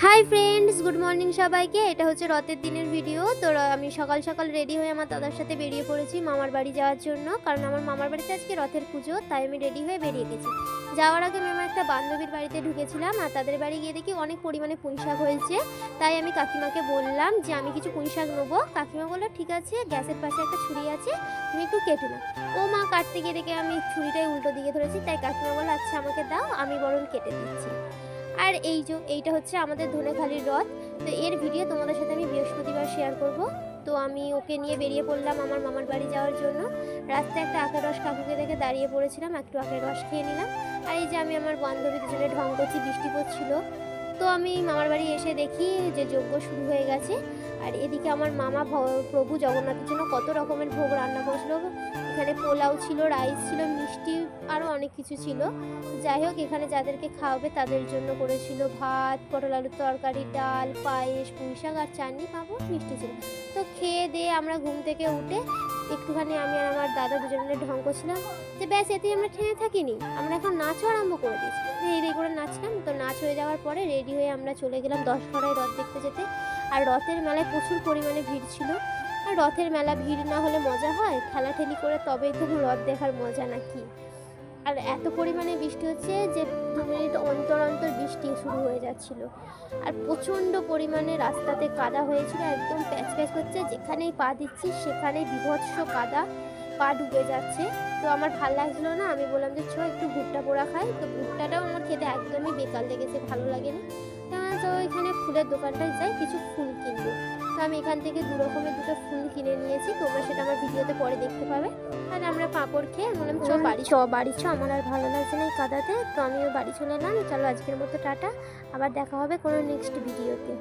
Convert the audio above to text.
Hi friends, good morning সবাইকে। এটা হচ্ছে রথের দিনের ভিডিও। তো আমি সকাল সকাল রেডি হয়ে আমার দাদার সাথে বেরিয়ে পড়েছি মামার বাড়ি যাওয়ার জন্য, কারণ আমার মামার বাড়িতে আজকে রথের পুজো, তাই আমি রেডি হয়ে বেরিয়ে গেছি। যাওয়ার আগে আমি আমার একটা বান্ধবীর বাড়িতে ঢুকেছিলাম, আর তাদের বাড়ি গিয়ে দেখি অনেক পরিমাণে পুঁইশাক হয়েছে। তাই আমি কাকিমাকে বললাম যে আমি কিছু পুঁইশাক নেবো। কাকিমা বললো ঠিক আছে, গ্যাসের পাশে একটা ছুরি আছে, তুমি একটু কেটে নাও। ও মা কাটতে গিয়ে দেখে আমি ছুরিটাই উল্টো দিকে ধরেছি, তাই কাকিমা বললো আচ্ছা আমাকে দাও, আমি বরং কেটে দিচ্ছি। আর এইটা হচ্ছে আমাদের ধনেখালির রথ। তো এর ভিডিও তোমাদের সাথে আমি বৃহস্পতিবার শেয়ার করব। তো আমি ওকে নিয়ে বেরিয়ে পড়লাম আমার মামার বাড়ি যাওয়ার জন্য। রাস্তায় একটা আখের রস কাকুকে দেখে দাঁড়িয়ে পড়েছিলাম, একটু আখের রস খেয়ে নিলাম। আর এই যে আমি আমার বান্ধবী দুজনে ঢং করছি, বৃষ্টি পড়ছিল। তো আমি মামার বাড়ি এসে দেখি যে যজ্ঞ শুরু হয়ে গেছে। আর এদিকে আমার মামা প্রভু জগন্নাথের জন্য কত রকমের ভোগ রান্না করেছিল। এখানে পোলাও ছিল, রাইস ছিল, মিষ্টি, আরও অনেক কিছু ছিল। যাই হোক, এখানে যাদেরকে খাওয়াবে তাদের জন্য করেছিল ভাত, পটল আলুর তরকারি, ডাল, পায়েস, পুঁইশাক আর চাটনি, পাঁপড়, মিষ্টি ছিল। তো খেয়ে দিয়ে আমরা ঘুম থেকে উঠে একটুখানি আমি আর আমার দাদা দুজন মিলে ঢং করছিলাম যে ব্যাস এতেই আমরা ঠেনে থাকিনি, আমরা এখন নাচও আরম্ভ করে দিয়েছি। এই করে নাচলাম। তো নাচ হয়ে যাওয়ার পরে রেডি হয়ে আমরা চলে গেলাম দশঘরায় রথ দেখতে যেতে। আর রথের মেলায় প্রচুর পরিমাণে ভিড় ছিল। আর রথের মেলা ভিড় না হলে মজা হয়? ঠেলাঠেলি করে তবেই তো রথ দেখার মজা নাকি। আর এত পরিমাণে বৃষ্টি হচ্ছে যে 2 মিনিট অন্তর অন্তর বৃষ্টি শুরু হয়ে যাচ্ছিল। আর প্রচণ্ড পরিমাণে রাস্তাতে কাদা হয়েছিল, একদম প্যাচ প্যাচ করছে, যেখানেই পা দিচ্ছি সেখানেই বীভৎস কাদা, পা ডুবে যাচ্ছে। তো আমার ভাল লাগছিলো না, আমি বললাম যে একটু ভুট্টা পোড়া খাই। তো ভুট্টাটাও আমার খেতে একদমই বেকার লেগেছে, ভালো লাগেনি। তো এখানে ফুলের দোকানটায় যাই, কিছু ফুল কিনবো। তো আমি এখান থেকে 2 রকমের 2টো ফুল কিনে নিয়েছি, তোমরা সেটা আমার ভিডিওতে পরে দেখতে পাবে। আর আমরা পাঁপড় খেয়ে বললাম বাড়ি চ, আমার আর ভালো লাগছে না এই কাদাতে। তো আমিও বাড়ি চলে এলাম। চলো আজকের মতো টাটা, আবার দেখা হবে কোনো নেক্সট ভিডিওতে।